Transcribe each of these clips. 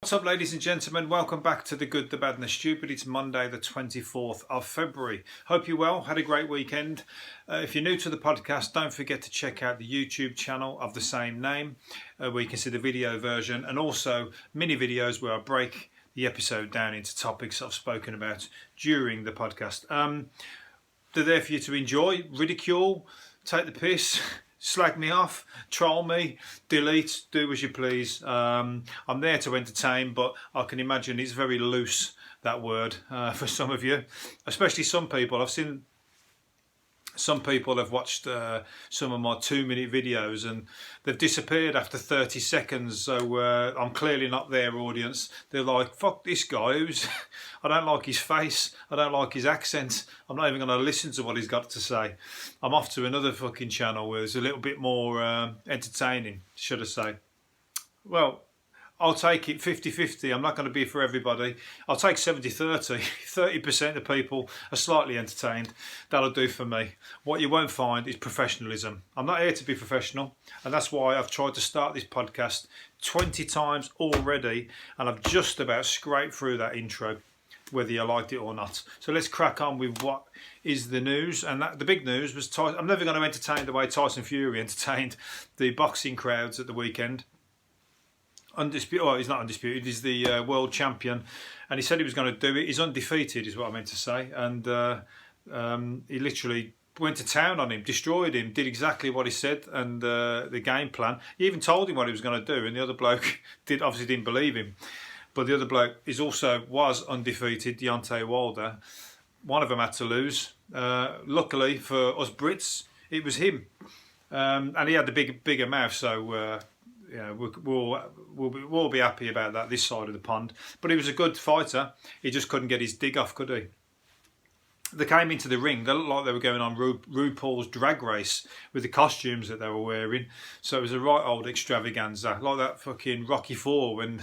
What's up, ladies and gentlemen? Welcome back to The Good, The Bad and The Stupid. It's Monday the 24th of February. Hope you're well, had a great weekend. If you're new to the podcast, don't forget to check out the YouTube channel of the same name, where you can see the video version and also mini videos where I break the episode down into topics I've spoken about during the podcast. They're there for you to enjoy, ridicule, take the piss, slag me off, troll me, delete, do as you please. I'm there to entertain, but I can imagine it's very loose, that word, for some of you, especially some people. I've seen some people have watched some of my 2-minute videos and they've disappeared after 30 seconds. So I'm clearly not their audience. They're like, fuck this guy. I don't like his face. I don't like his accent. I'm not even going to listen to what he's got to say. I'm off to another fucking channel where it's a little bit more entertaining, should I say. Well, I'll take it 50-50. I'm not going to be for everybody. I'll take 70-30. 30% of people are slightly entertained. That'll do for me. What you won't find is professionalism. I'm not here to be professional, and that's why I've tried to start this podcast 20 times already, and I've just about scraped through that intro, whether you liked it or not. So let's crack on with what is the news. And the big news was I'm never going to entertain the way Tyson Fury entertained the boxing crowds at the weekend. Undisputed, oh, he's not undisputed, he's the world champion, and he said he was going to do it. He's undefeated is what I meant to say, and he literally went to town on him, destroyed him, did exactly what he said, and the game plan. He even told him what he was going to do, and the other bloke obviously didn't believe him. But the other bloke was undefeated, Deontay Wilder. One of them had to lose. Luckily for us Brits, it was him, and he had the bigger mouth, so yeah, we'll be happy about that this side of the pond. But he was a good fighter. He just couldn't get his dig off, could he? They came into the ring. They looked like they were going on RuPaul's Drag Race with the costumes that they were wearing. So it was a right old extravaganza, like that fucking Rocky IV when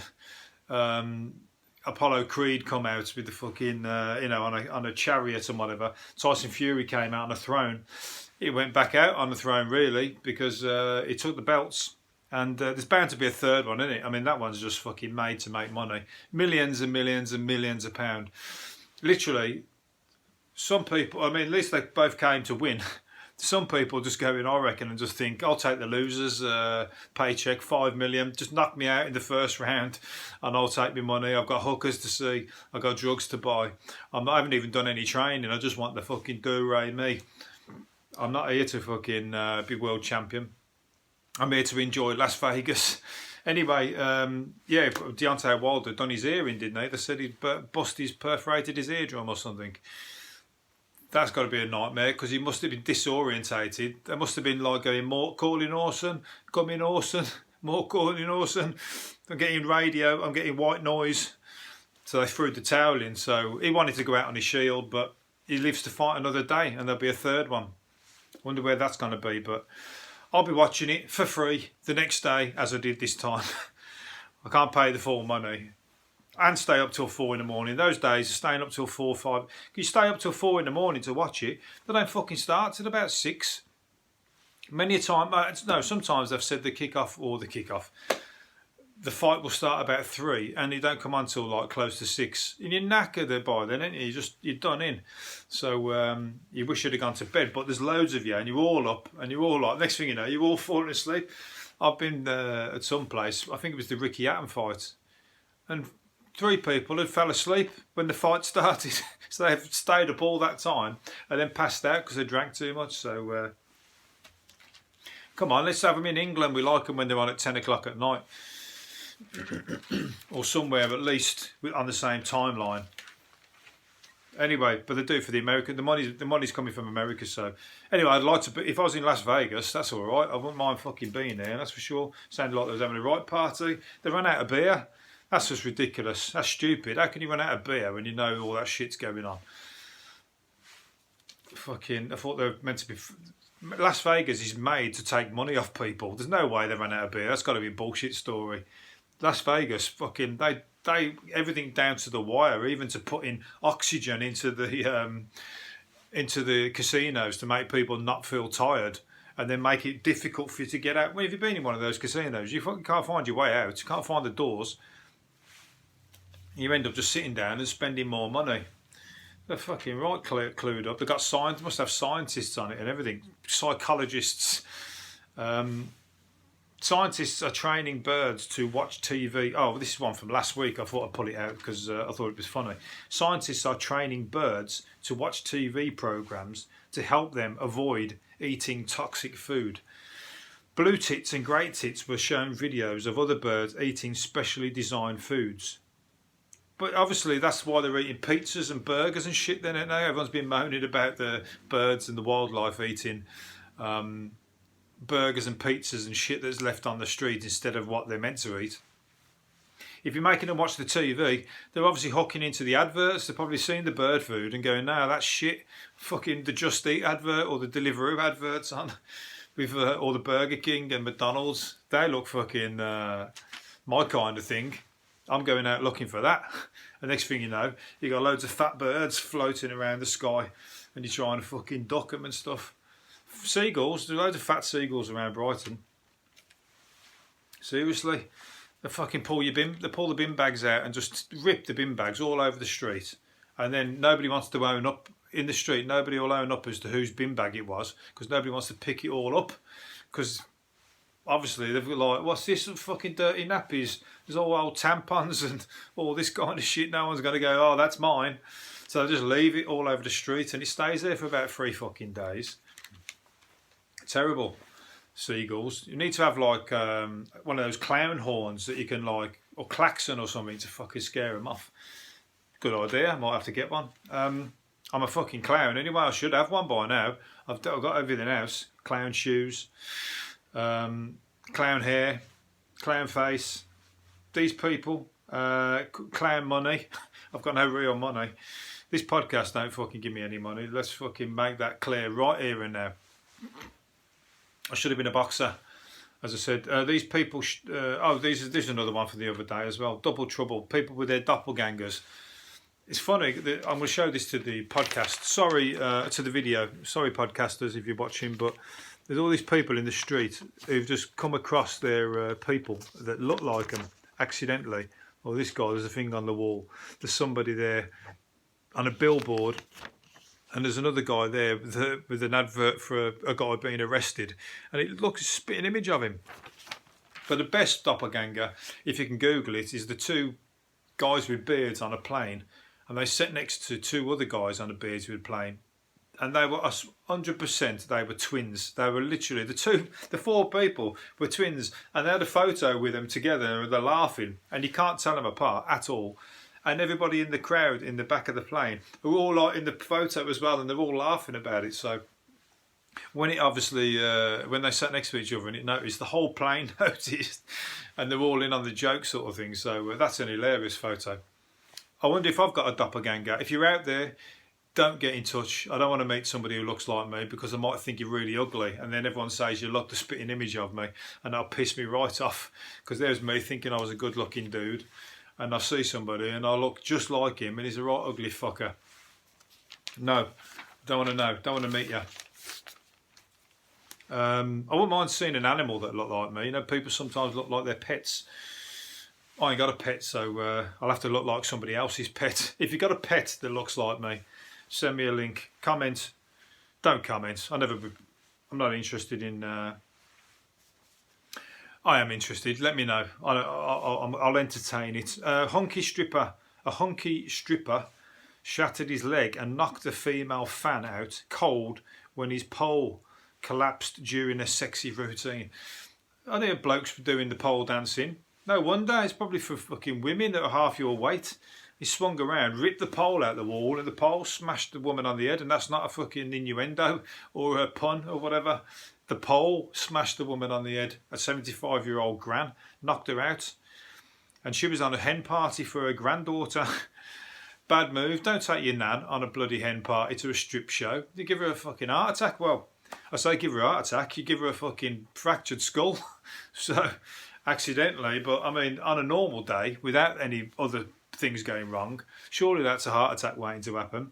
Apollo Creed come out with the fucking on a chariot and whatever. Tyson Fury came out on a throne. He went back out on the throne really because he took the belts. And there's bound to be a third one, isn't it? I mean, that one's just fucking made to make money. Millions and millions and millions of pounds. Literally, some people, I mean, at least they both came to win. Some people just go in, I reckon, and just think, I'll take the loser's paycheck, 5 million, just knock me out in the first round and I'll take my money. I've got hookers to see, I've got drugs to buy. I haven't even done any training, I just want the fucking do-ray me. I'm not here to fucking be world champion. I'm here to enjoy Las Vegas. Anyway, yeah, Deontay Wilder done his earring, didn't he? They said he'd perforated his eardrum or something. That's got to be a nightmare because he must have been disorientated. There must have been like going, more calling Orson, coming Orson, more calling Orson. I'm getting radio, I'm getting white noise. So they threw the towel in. So he wanted to go out on his shield, but he lives to fight another day and there'll be a third one. Wonder where that's going to be, but I'll be watching it for free the next day, as I did this time. I can't pay the full money. And stay up till 4 in the morning. Those days, staying up till 4 or 5. You stay up till 4 in the morning to watch it. They don't fucking start till about 6. Many a time, no, sometimes they've said the fight will start about 3 and you don't come on till like close to 6. And you're knackered by then, ain't you? You're done in. So you wish you'd have gone to bed, but there's loads of you and you're all up and you're all like, next thing you know, you're all falling asleep. I've been at some place, I think it was the Ricky Hatton fight, and 3 people had fell asleep when the fight started. So they've stayed up all that time and then passed out because they drank too much. So come on, let's have them in England. We like them when they're on at 10 o'clock at night. Or somewhere at least on the same timeline. Anyway, but they do it for the American. The money's coming from America. So anyway, I'd like to be, if I was in Las Vegas, that's all right. I wouldn't mind fucking being there, that's for sure. Sounded like they was having a right party. They ran out of beer. That's just ridiculous. That's stupid. How can you run out of beer when you know all that shit's going on? Fucking, I thought they were meant to be. Las Vegas is made to take money off people. There's no way they ran out of beer. That's got to be a bullshit story. Las Vegas, fucking, they everything down to the wire, even to putting oxygen into the casinos to make people not feel tired, and then make it difficult for you to get out. Well, if you've been in one of those casinos, you fucking can't find your way out. You can't find the doors. You end up just sitting down and spending more money. They're fucking right clued up. They've got science, must have scientists on it and everything. Psychologists. Scientists are training birds to watch TV. Oh, this is one from last week. I thought I'd pull it out because I thought it was funny. Scientists are training birds to watch TV programs to help them avoid eating toxic food. Blue tits and great tits were shown videos of other birds eating specially designed foods. But obviously that's why they're eating pizzas and burgers and shit then, isn't they? Everyone's been moaning about the birds and the wildlife eating burgers and pizzas and shit that's left on the street instead of what they're meant to eat. If you're making them watch the TV, they're obviously hooking into the adverts. They're probably seeing the bird food and going, "No, that's shit." Fucking the Just Eat advert or the Deliveroo adverts on with or the Burger King and McDonald's. They look fucking my kind of thing. I'm going out looking for that. And next thing you know, you got loads of fat birds floating around the sky, and you're trying to fucking duck them and stuff. Seagulls, there's loads of fat seagulls around Brighton. Seriously, they fucking pull the bin bags out and just rip the bin bags all over the street, and then nobody wants to own up in the street. Nobody will own up as to whose bin bag it was because nobody wants to pick it all up. Because obviously they've got like, what's this fucking dirty nappies? There's all old tampons and all this kind of shit. No one's going to go, "Oh, that's mine." So they just leave it all over the street, and it stays there for about 3 fucking days. Terrible. Seagulls. You need to have like one of those clown horns that you can like, or klaxon or something to fucking scare them off. Good idea. I might have to get one. I'm a fucking clown anyway. I should have one by now. I've got everything else. Clown shoes, clown hair, clown face. These people, clown money. I've got no real money. This podcast don't fucking give me any money. Let's fucking make that clear right here and now. I should have been a boxer, as I said. These people, this is another one for the other day as well. Double trouble. People with their doppelgangers. It's funny. I'm going to show this to the podcast. Sorry, to the video. Sorry, podcasters, if you're watching, but there's all these people in the street who've just come across their people that look like them accidentally. Oh, this guy, there's a thing on the wall. There's somebody there on a billboard. And there's another guy there with an advert for a guy being arrested. And it looks a spitting image of him. But the best doppelganger, if you can Google it, is the two guys with beards on a plane. And they sat next to two other guys on a beards with a plane. And they were 100%, they were twins. They were literally, the 4 people were twins. And they had a photo with them together and they're laughing. And you can't tell them apart at all. And everybody in the crowd in the back of the plane are all like in the photo as well, and they're all laughing about it. So when it obviously, when they sat next to each other and it noticed, the whole plane noticed, and they're all in on the joke sort of thing. So that's an hilarious photo. I wonder if I've got a doppelganger. If you're out there, don't get in touch. I don't want to meet somebody who looks like me because I might think you're really ugly, and then everyone says you look the spitting image of me, and that'll piss me right off because there's me thinking I was a good-looking dude. And I see somebody and I look just like him and he's a right ugly fucker. No, don't want to know. Don't want to meet you. I wouldn't mind seeing an animal that looked like me. You know, people sometimes look like their pets. I ain't got a pet, so I'll have to look like somebody else's pet. If you've got a pet that looks like me, send me a link. Comment. Don't comment. I'm not interested in... I am interested. Let me know. I'll entertain it. A hunky stripper shattered his leg and knocked a female fan out cold when his pole collapsed during a sexy routine. I think blokes were doing the pole dancing. No wonder. It's probably for fucking women that are half your weight. He swung around, ripped the pole out the wall, and the pole smashed the woman on the head. And that's not a fucking innuendo or a pun or whatever. The pole smashed the woman on the head. A 75-year-old gran knocked her out. And she was on a hen party for her granddaughter. Bad move. Don't take your nan on a bloody hen party to a strip show. You give her a fucking heart attack. Well, I say give her a heart attack. You give her a fucking fractured skull. So, accidentally. But, I mean, on a normal day, without any other things going wrong, surely that's a heart attack waiting to happen.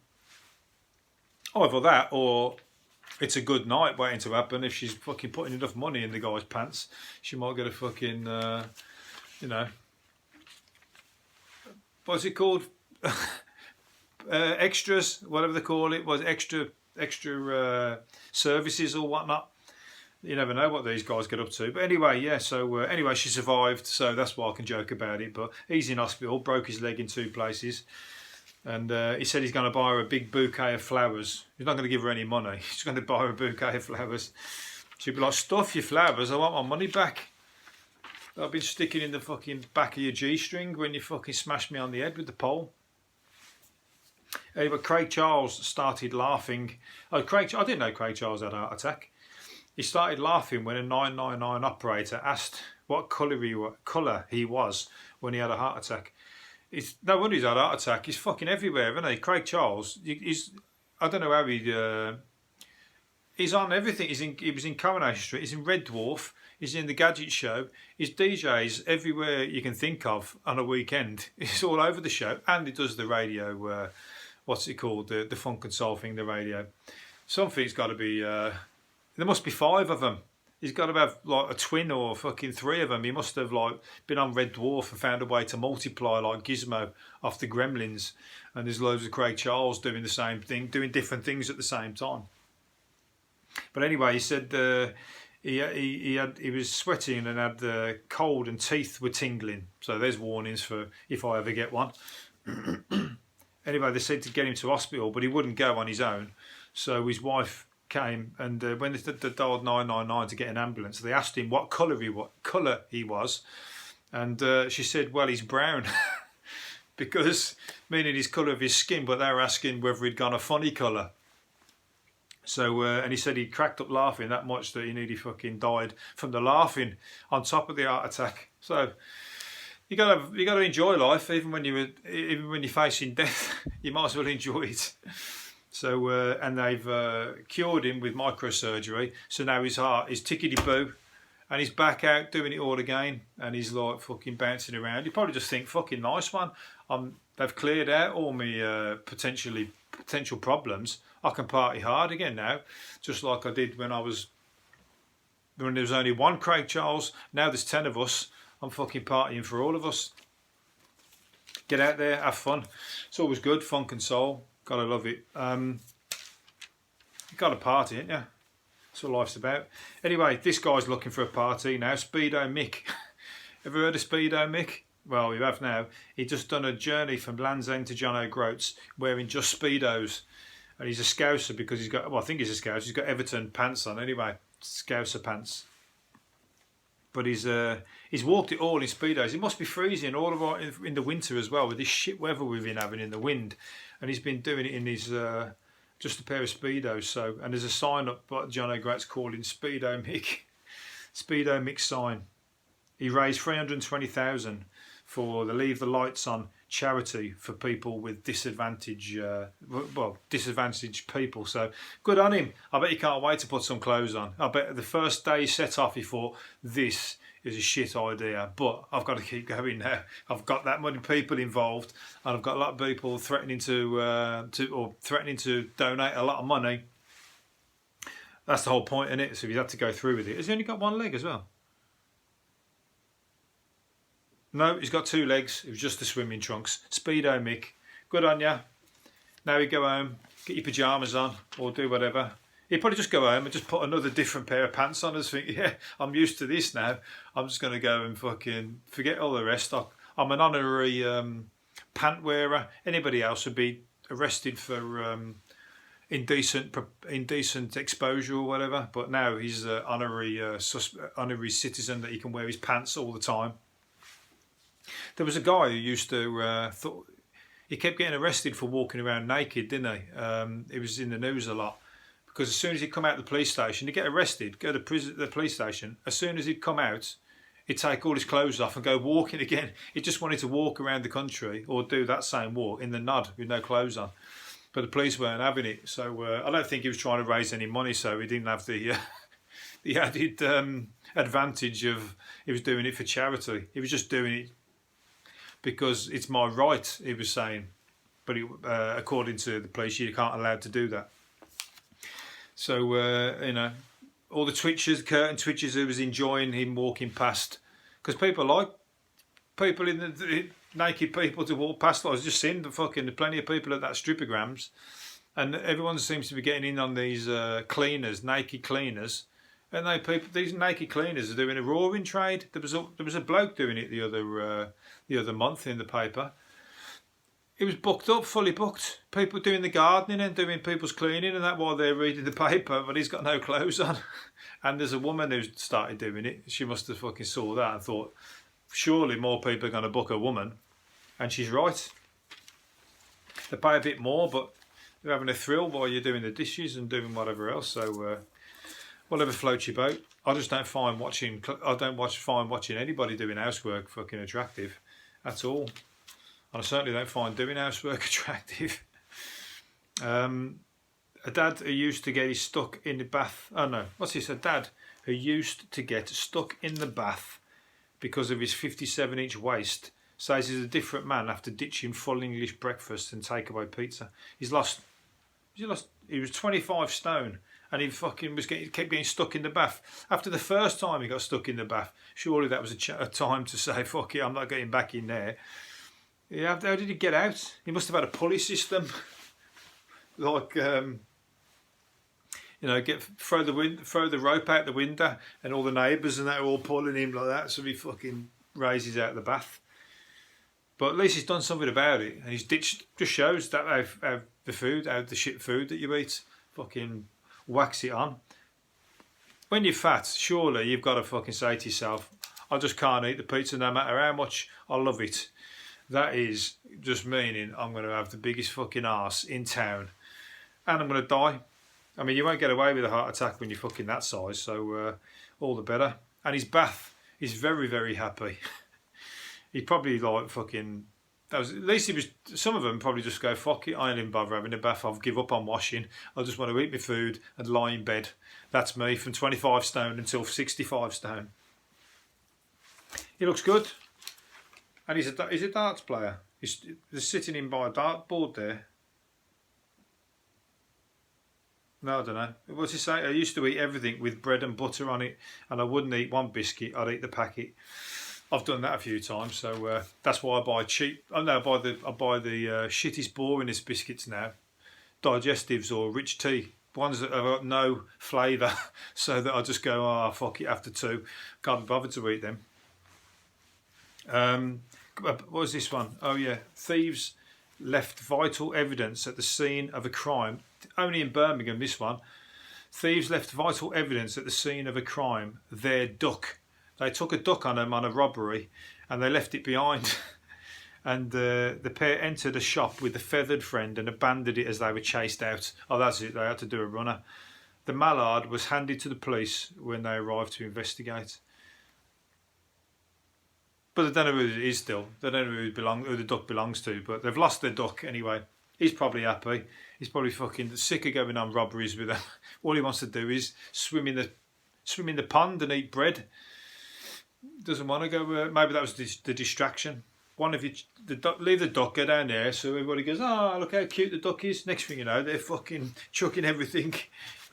Either that or... it's a good night waiting to happen. If she's fucking putting enough money in the guy's pants, she might get a fucking, what's it called? Extras, whatever they call it, was extra services or whatnot. You never know what these guys get up to. But anyway, yeah, so anyway, she survived, so that's why I can joke about it. But he's in hospital, broke his leg in 2 places. And he said he's going to buy her a big bouquet of flowers. He's not going to give her any money. He's going to buy her a bouquet of flowers. She'd be like, stuff your flowers, I want my money back. I've been sticking in the fucking back of your G-string when you fucking smashed me on the head with the pole. Anyway, Craig Charles started laughing. I didn't know Craig Charles had a heart attack. He started laughing when a 999 operator asked what colour he was when he had a heart attack. It's no wonder he's had a heart attack. He's fucking everywhere, isn't he? Craig Charles, I don't know how he's on everything. He was in Coronation Street, he's in Red Dwarf, he's in the Gadget Show, he's DJs everywhere you can think of on a weekend. He's all over the show, and he does the radio, what's it called, the funk and soul thing, the radio. Something's got to be... there must be 5 of them. He's got to have like a twin or fucking 3 of them. He must have like been on Red Dwarf and found a way to multiply like Gizmo off the Gremlins. And there's loads of Craig Charles doing the same thing, doing different things at the same time. But anyway, he said he was sweating and had cold and teeth were tingling. So there's warnings for if I ever get one. Anyway, they said to get him to hospital, but he wouldn't go on his own. So his wife came, and when they dialed 999 to get an ambulance, they asked him what colour he was, and she said, well, he's brown. Because, meaning his colour of his skin, but they were asking whether he'd gone a funny colour. So, and he said he cracked up laughing that much that he nearly fucking died from the laughing on top of the heart attack. So, you gotta enjoy life, even when you're facing death. You might as well enjoy it. So, and they've cured him with microsurgery. So now his heart is tickety-boo, and he's back out doing it all again, and he's like fucking bouncing around. You probably just think, fucking nice one. They've cleared out all my potential problems. I can party hard again now, just like I did when there was only one Craig Charles. Now there's 10 of us. I'm fucking partying for all of us. Get out there, have fun. It's always good, funk and soul. Gotta love it. You gotta party, ain't you? That's what life's about. Anyway, this guy's looking for a party now. Speedo Mick. Ever heard of Speedo Mick? Well, you have now. He just done a journey from Land's End to John O'Groats wearing just Speedos. And he's a Scouser because he's got, well, I think he's a Scouser. He's got Everton pants on anyway. Scouser pants. But he's walked it all in Speedos. It must be freezing all of in the winter as well with this shit weather we've been having in the wind. And he's been doing it in his just a pair of Speedos. So, and there's a sign up by John O'Groats calling Speedo Mick. Speedo Mick sign. He raised 320,000 for the Leave the Lights On charity for people with disadvantaged people. So good on him. I bet he can't wait to put some clothes on. I bet the first day he set off he thought, this is a shit idea, but I've got to keep going now. I've got that many people involved, and I've got a lot of people threatening to donate a lot of money. That's the whole point, isn't it? So he's had to go through with it. Has he only got one leg as well? No, he's got 2 legs. It was just the swimming trunks. Speedo Mick. Good on ya. Now you go home, get your pyjamas on, or do whatever. He'd probably just go home and just put another different pair of pants on and think, yeah, I'm used to this now. I'm just going to go and fucking forget all the rest. I'm an honorary pant wearer. Anybody else would be arrested for indecent exposure or whatever. But now he's an honorary citizen that he can wear his pants all the time. There was a guy who used to he kept getting arrested for walking around naked, didn't he? It was in the news a lot. Because as soon as he'd come out of the police station, he'd get arrested, go to the police station. As soon as he'd come out, he'd take all his clothes off and go walking again. He just wanted to walk around the country or do that same walk in the nod with no clothes on. But the police weren't having it. So I don't think he was trying to raise any money, so he didn't have the added advantage of he was doing it for charity. He was just doing it because it's my right, he was saying. But according to the police, you can't allowed to do that. So, all the twitchers, curtain twitchers who was enjoying him walking past. Because people like people in naked people to walk past. I was just seeing plenty of people at that stripograms, and everyone seems to be getting in on these cleaners, naked cleaners. And these naked cleaners are doing a roaring trade. There was a bloke doing it the other month in the paper. It was booked up, fully booked. People doing the gardening and doing people's cleaning and that while they're reading the paper, but he's got no clothes on. And there's a woman who started doing it. She must have fucking saw that and thought, surely more people are going to book a woman. And she's right. They pay a bit more, but they're having a thrill while you're doing the dishes and doing whatever else. So whatever floats your boat. I just don't find watching anybody doing housework fucking attractive at all. And I certainly don't find doing housework attractive. A dad who used to get stuck in the bath. Oh no, what's this? A dad who used to get stuck in the bath because of his 57-inch waist says he's a different man after ditching full English breakfast and takeaway pizza. He was 25 stone and he fucking kept getting stuck in the bath. After the first time he got stuck in the bath, surely that was a time to say, fuck it, I'm not getting back in there. Yeah, how did he get out? He must have had a pulley system, like throw the rope out the window, and all the neighbours and that are all pulling him like that, so he fucking raises out of the bath. But at least he's done something about it, and he's ditched. Just shows that how the shit food that you eat, fucking wax it on. When you're fat, surely you've got to fucking say to yourself, I just can't eat the pizza no matter how much I love it. That is just meaning I'm going to have the biggest fucking arse in town. And I'm going to die. I mean, you won't get away with a heart attack when you're fucking that size, so all the better. And his bath, he's very, very happy. He probably like fucking... at least he was... Some of them probably just go, fuck it, I ain't even bother having a bath, I'll give up on washing. I just want to eat my food and lie in bed. That's me, from 25 stone until 65 stone. He looks good. And he's a darts player. They're sitting in by a dartboard there. No, I don't know. What's he say? I used to eat everything with bread and butter on it, and I wouldn't eat one biscuit. I'd eat the packet. I've done that a few times, so that's why I buy cheap. I buy the shittest, boringest biscuits now, digestives or rich tea, ones that have got no flavour, so that I just go, fuck it, after two, can't be bothered to eat them. What was this one? Oh yeah, thieves left vital evidence at the scene of a crime. Only in Birmingham, this one. Thieves left vital evidence at the scene of a crime. Their duck. They took a duck on them on a robbery, and they left it behind. And the pair entered a shop with a feathered friend and abandoned it as they were chased out. Oh, that's it. They had to do a runner. The mallard was handed to the police when they arrived to investigate. But they don't know who it is still. They don't know who the duck belongs to. But they've lost their duck anyway. He's probably happy. He's probably fucking sick of going on robberies with them. All he wants to do is swim in the pond and eat bread. Doesn't want to go. Maybe that was the distraction. One of you, leave the duck, go down there, so everybody goes, oh, look how cute the duck is. Next thing you know, they're fucking chucking everything,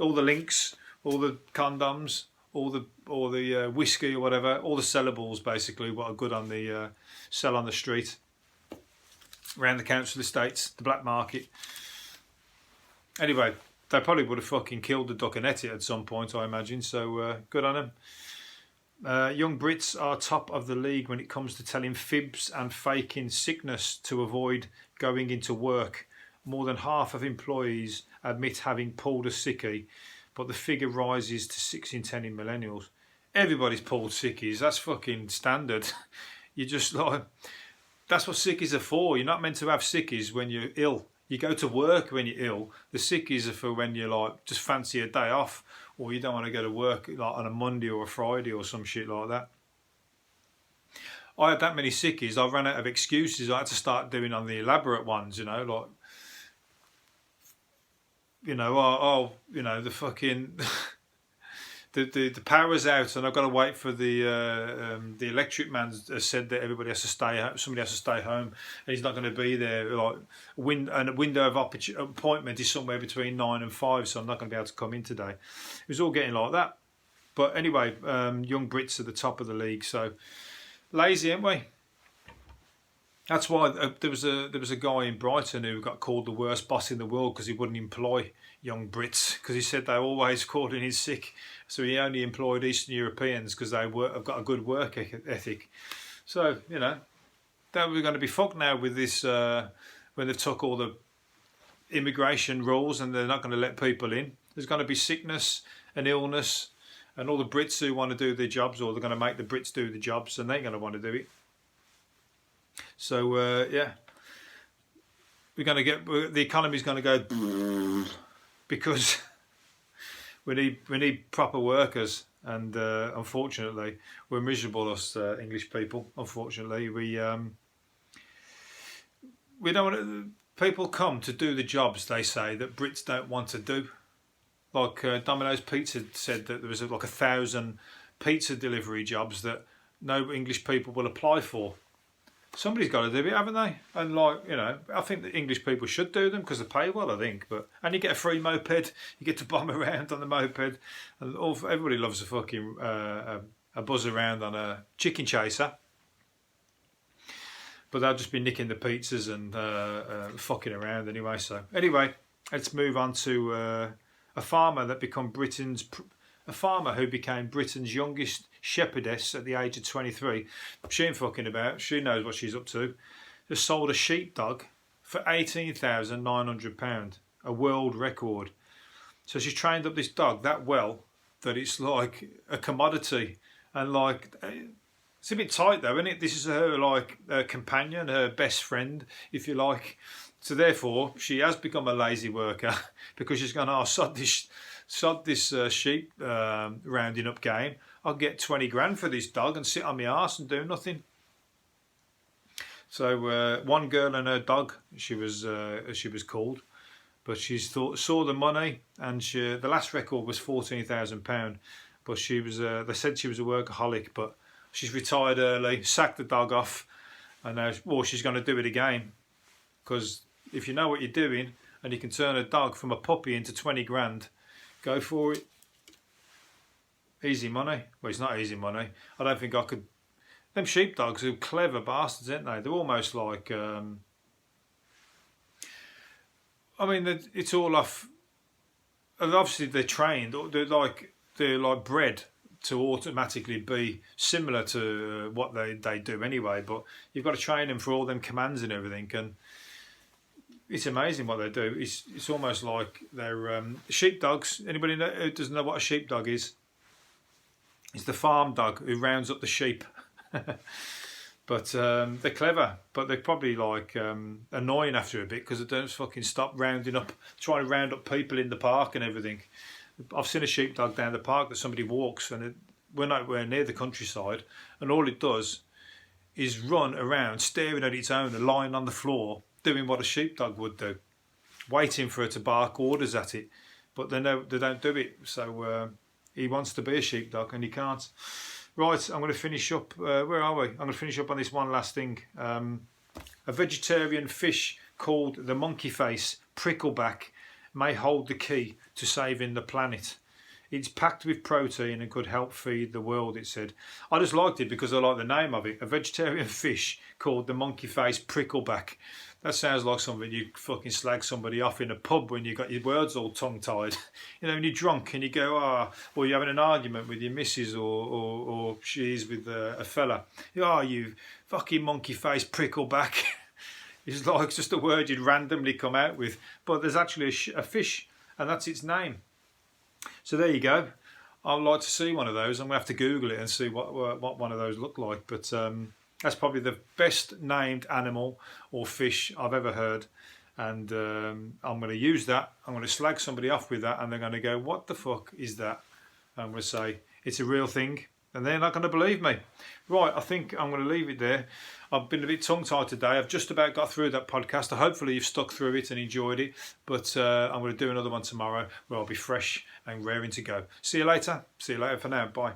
all the links, all the condoms, all the whiskey or whatever, all the sellables basically, what are good on the sell on the street, around the council estates, the black market. Anyway, they probably would have fucking killed the duck and ate it at some point, I imagine. So good on them. Young Brits are top of the league when it comes to telling fibs and faking sickness to avoid going into work. More than half of employees admit having pulled a sickie, but the figure rises to 6 in 10 in millennials. Everybody's pulled sickies. That's fucking standard. You just like... That's what sickies are for. You're not meant to have sickies when you're ill. You go to work when you're ill. The sickies are for when you're like, just fancy a day off, or you don't want to go to work like on a Monday or a Friday or some shit like that. I had that many sickies, I ran out of excuses. I had to start doing on the elaborate ones, you know, like, you know, the fucking... The power's out, and I've got to wait for the electric man has said that everybody has to stay. Somebody has to stay home, and he's not going to be there. Like and a window of appointment is somewhere between 9 and 5, so I'm not going to be able to come in today. It was all getting like that. But anyway, young Brits are the top of the league, so lazy, aren't we? That's why there was a guy in Brighton who got called the worst boss in the world because he wouldn't employ young Brits, because he said they always called him sick. So he only employed Eastern Europeans because they have got a good work ethic. So, you know, that we're going to be fucked now with this when they've took all the immigration rules and they're not going to let people in. There's going to be sickness and illness, and all the Brits who want to do their jobs, or they're going to make the Brits do the jobs, and they're going to want to do it. So yeah, we're going to get the economy's going to go because we need proper workers, and unfortunately we're miserable, us English people. Unfortunately, we don't want to, people come to do the jobs they say that Brits don't want to do. Like Domino's Pizza said that there was like 1,000 pizza delivery jobs that no English people will apply for. Somebody's got to do it, haven't they? And like, you know, I think that English people should do them because they pay well, I think. And you get a free moped, you get to bomb around on the moped, and everybody loves a fucking a buzz around on a chicken chaser. But they'll just be nicking the pizzas and fucking around anyway. So anyway, let's move on to a farmer who became Britain's youngest shepherdess at the age of 23. She ain't fucking about. She knows what she's up to. Just sold a sheepdog for £18,900, a world record. So she's trained up this dog that well that it's like a commodity. And like, it's a bit tight though, isn't it? This is her like companion, her best friend, if you like. So therefore, she has become a lazy worker because she's gone, oh, sod this sheep rounding up game. I'll get 20 grand for this dog and sit on my arse and do nothing. So one girl and her dog, she was called, but she saw the money, and the last record was £14,000. But she was they said she was a workaholic, but she's retired early, sacked the dog off, and now she's going to do it again. Because if you know what you're doing and you can turn a dog from a puppy into 20 grand, go for it. Easy money. Well, it's not easy money. I don't think I could. Them sheepdogs are clever bastards, aren't they? They're almost like. I mean, it's all off. And obviously, they're trained. They're like bred to automatically be similar to what they do anyway. But you've got to train them for all them commands and everything. And it's amazing what they do. It's almost like they're sheepdogs. Anybody who doesn't know what a sheepdog is? It's the farm dog who rounds up the sheep. But they're clever, but they're probably like annoying after a bit because they don't fucking stop trying to round up people in the park and everything. I've seen a sheepdog down the park that somebody walks, and we're nowhere near the countryside, and all it does is run around staring at its owner lying on the floor doing what a sheepdog would do, waiting for her to bark orders at it, but they don't do it. So he wants to be a sheepdog and he can't. Right, I'm going to finish up. Where are we? I'm going to finish up on this one last thing. A vegetarian fish called the Monkeyface Pricklebacks may hold the key to saving the planet. It's packed with protein and could help feed the world, it said. I just liked it because I like the name of it. A vegetarian fish called the Monkeyface Prickleback. That sounds like something you fucking slag somebody off in a pub when you got your words all tongue-tied. You know, when you're drunk and you go, or you're having an argument with your missus or she's with a fella. You fucking monkey-face prickleback. It's like just a word you'd randomly come out with. But there's actually a fish, and that's its name. So there you go. I'd like to see one of those. I'm going to have to Google it and see what one of those look like. But that's probably the best named animal or fish I've ever heard. And I'm going to use that. I'm going to slag somebody off with that. And they're going to go, what the fuck is that? I'm going to say, it's a real thing. And they're not going to believe me. Right, I think I'm going to leave it there. I've been a bit tongue-tied today. I've just about got through that podcast. Hopefully you've stuck through it and enjoyed it. But I'm going to do another one tomorrow where I'll be fresh and raring to go. See you later. See you later for now. Bye.